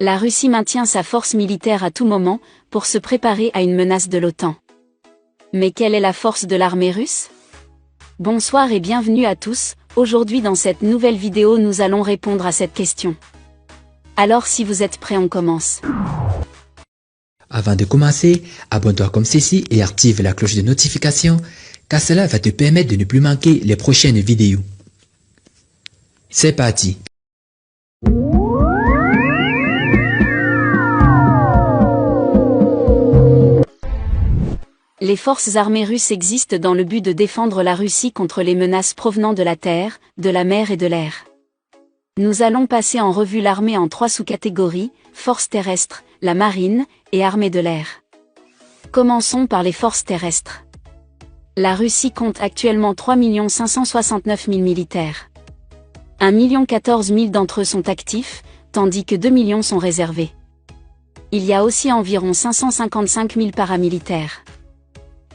La Russie maintient sa force militaire à tout moment, pour se préparer à une menace de l'OTAN. Mais quelle est la force de l'armée russe? Bonsoir et bienvenue à tous, aujourd'hui dans cette nouvelle vidéo nous allons répondre à cette question. Alors si vous êtes prêts on commence. Avant de commencer, abonne-toi comme ceci et active la cloche de notification, car cela va te permettre de ne plus manquer les prochaines vidéos. C'est parti! Les forces armées russes existent dans le but de défendre la Russie contre les menaces provenant de la terre, de la mer et de l'air. Nous allons passer en revue l'armée en 3 sous-catégories, forces terrestres, la marine, et armée de l'air. Commençons par les forces terrestres. La Russie compte actuellement 3 569 000 militaires. 1 014 000 d'entre eux sont actifs, tandis que 2 millions sont réservés. Il y a aussi environ 555 000 paramilitaires.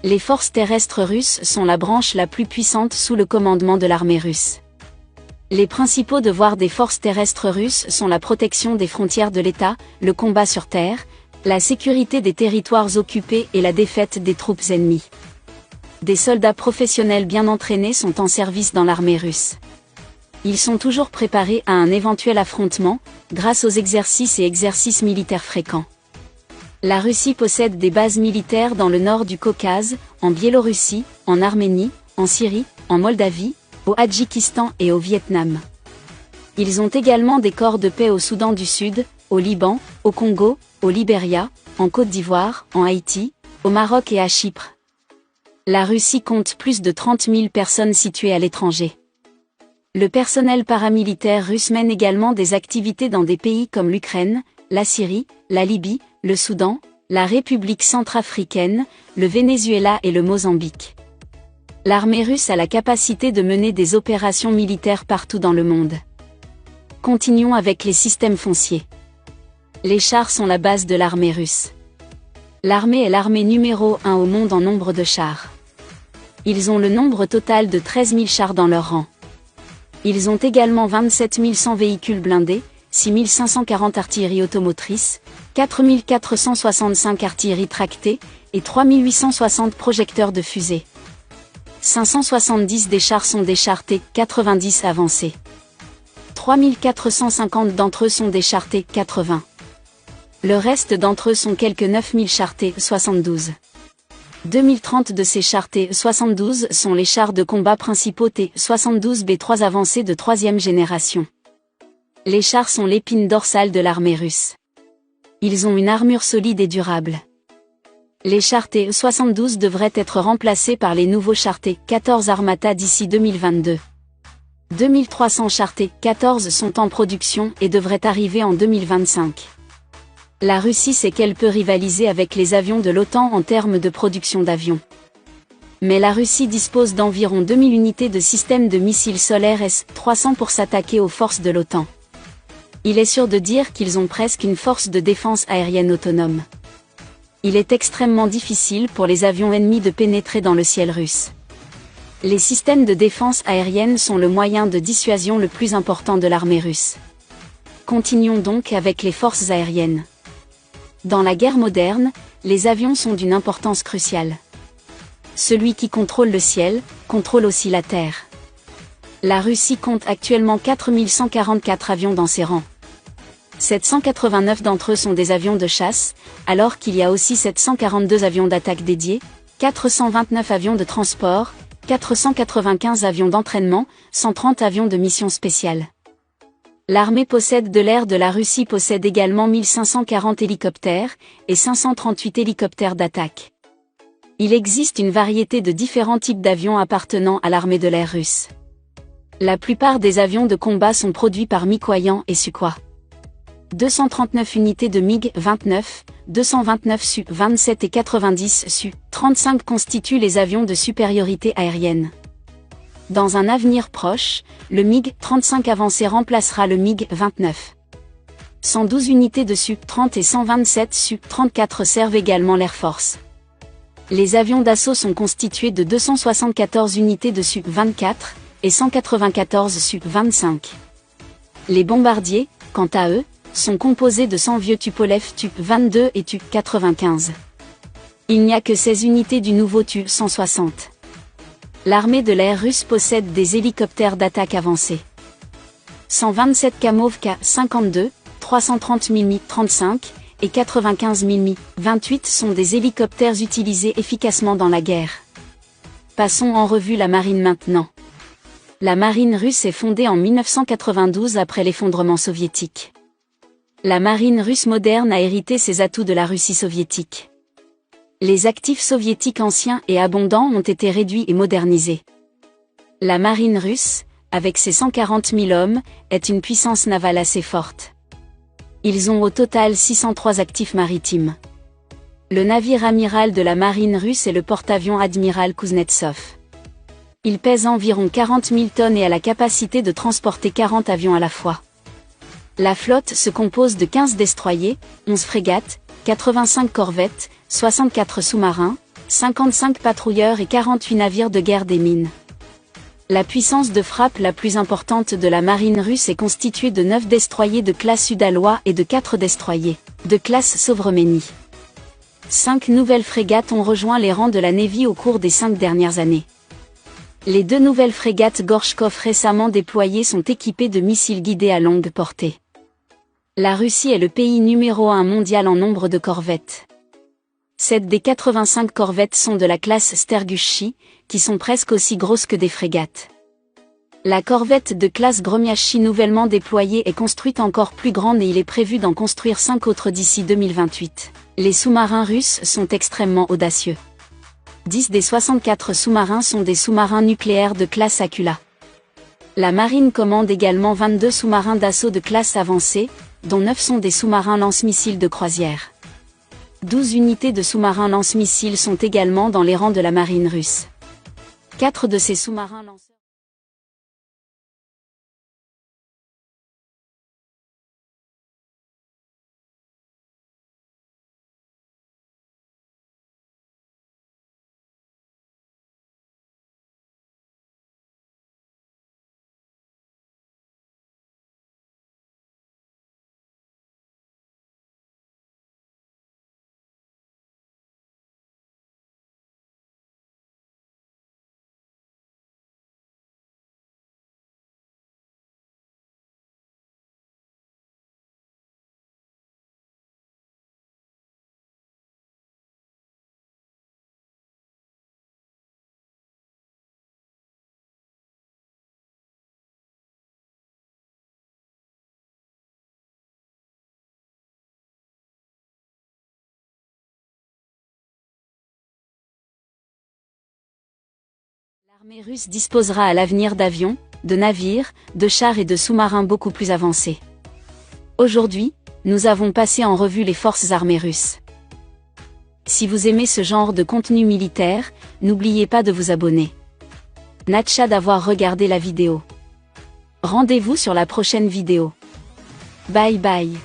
Les forces terrestres russes sont la branche la plus puissante sous le commandement de l'armée russe. Les principaux devoirs des forces terrestres russes sont la protection des frontières de l'État, le combat sur terre, la sécurité des territoires occupés et la défaite des troupes ennemies. Des soldats professionnels bien entraînés sont en service dans l'armée russe. Ils sont toujours préparés à un éventuel affrontement, grâce aux exercices et exercices militaires fréquents. La Russie possède des bases militaires dans le nord du Caucase, en Biélorussie, en Arménie, en Syrie, en Moldavie, au Tadjikistan et au Vietnam. Ils ont également des corps de paix au Soudan du Sud, au Liban, au Congo, au Libéria, en Côte d'Ivoire, en Haïti, au Maroc et à Chypre. La Russie compte plus de 30 000 personnes situées à l'étranger. Le personnel paramilitaire russe mène également des activités dans des pays comme l'Ukraine, la Syrie, la Libye, le Soudan, la République centrafricaine, le Venezuela et le Mozambique. L'armée russe a la capacité de mener des opérations militaires partout dans le monde. Continuons avec les systèmes fonciers. Les chars sont la base de l'armée russe. L'armée est l'armée numéro 1 au monde en nombre de chars. Ils ont le nombre total de 13 000 chars dans leur rang. Ils ont également 27 100 véhicules blindés, 6 540 artilleries automotrices, 4 465 artilleries tractées, et 3 860 projecteurs de fusées. 570 des chars sont des chars T-90 avancés. 3 450 d'entre eux sont des chars T-80. Le reste d'entre eux sont quelques 9 000 chars T-72. 2030 de ces chars T-72 sont les chars de combat principaux T-72B3 avancés de 3e génération. Les chars sont l'épine dorsale de l'armée russe. Ils ont une armure solide et durable. Les chars T-72 devraient être remplacés par les nouveaux chars T-14 Armata d'ici 2022. 2300 chars T-14 sont en production et devraient arriver en 2025. La Russie sait qu'elle peut rivaliser avec les avions de l'OTAN en termes de production d'avions. Mais la Russie dispose d'environ 2000 unités de systèmes de missiles solaires S-300 pour s'attaquer aux forces de l'OTAN. Il est sûr de dire qu'ils ont presque une force de défense aérienne autonome. Il est extrêmement difficile pour les avions ennemis de pénétrer dans le ciel russe. Les systèmes de défense aérienne sont le moyen de dissuasion le plus important de l'armée russe. Continuons donc avec les forces aériennes. Dans la guerre moderne, les avions sont d'une importance cruciale. Celui qui contrôle le ciel, contrôle aussi la terre. La Russie compte actuellement 4 144 avions dans ses rangs. 789 d'entre eux sont des avions de chasse, alors qu'il y a aussi 742 avions d'attaque dédiés, 429 avions de transport, 495 avions d'entraînement, 130 avions de mission spéciale. L'armée possède de l'air de la Russie possède également 1540 hélicoptères, et 538 hélicoptères d'attaque. Il existe une variété de différents types d'avions appartenant à l'armée de l'air russe. La plupart des avions de combat sont produits par Mikoyan et Sukhoi. 239 unités de MiG-29, 229 Su-27 et 90 Su-35 constituent les avions de supériorité aérienne. Dans un avenir proche, le MiG-35 avancé remplacera le MiG-29. 112 unités de Su-30 et 127 Su-34 servent également l'Air Force. Les avions d'assaut sont constitués de 274 unités de Su-24 et 194 Su-25. Les bombardiers, quant à eux, sont composés de 100 vieux Tupolev Tu-22 et Tu-95. Il n'y a que 16 unités du nouveau Tu-160. L'armée de l'air russe possède des hélicoptères d'attaque avancés. 127 Kamov Ka-52, 330 mm 35 et 95 mm 28 sont des hélicoptères utilisés efficacement dans la guerre. Passons en revue la marine maintenant. La marine russe est fondée en 1992 après l'effondrement soviétique. La marine russe moderne a hérité ses atouts de la Russie soviétique. Les actifs soviétiques anciens et abondants ont été réduits et modernisés. La marine russe, avec ses 140 000 hommes, est une puissance navale assez forte. Ils ont au total 603 actifs maritimes. Le navire amiral de la marine russe est le porte-avions Admiral Kuznetsov. Il pèse environ 40 000 tonnes et a la capacité de transporter 40 avions à la fois. La flotte se compose de 15 destroyers, 11 frégates, 85 corvettes, 64 sous-marins, 55 patrouilleurs et 48 navires de guerre des mines. La puissance de frappe la plus importante de la marine russe est constituée de 9 destroyers de classe Udalois et de 4 destroyers de classe Sovremeni. 5 nouvelles frégates ont rejoint les rangs de la Navy au cours des 5 dernières années. Les 2 nouvelles frégates Gorchkov récemment déployées sont équipées de missiles guidés à longue portée. La Russie est le pays numéro 1 mondial en nombre de corvettes. 7 des 85 corvettes sont de la classe Stergushchi, qui sont presque aussi grosses que des frégates. La corvette de classe Gromyachi nouvellement déployée est construite encore plus grande et il est prévu d'en construire 5 autres d'ici 2028. Les sous-marins russes sont extrêmement audacieux. 10 des 64 sous-marins sont des sous-marins nucléaires de classe Akula. La marine commande également 22 sous-marins d'assaut de classe avancée, dont 9 sont des sous-marins lance-missiles de croisière. 12 unités de sous-marins lance-missiles sont également dans les rangs de la marine russe. 4 de ces sous-marins lanceurs L'armée russe disposera à l'avenir d'avions, de navires, de chars et de sous-marins beaucoup plus avancés. Aujourd'hui, nous avons passé en revue les forces armées russes. Si vous aimez ce genre de contenu militaire, n'oubliez pas de vous abonner. Natcha d'avoir regardé la vidéo. Rendez-vous sur la prochaine vidéo. Bye bye.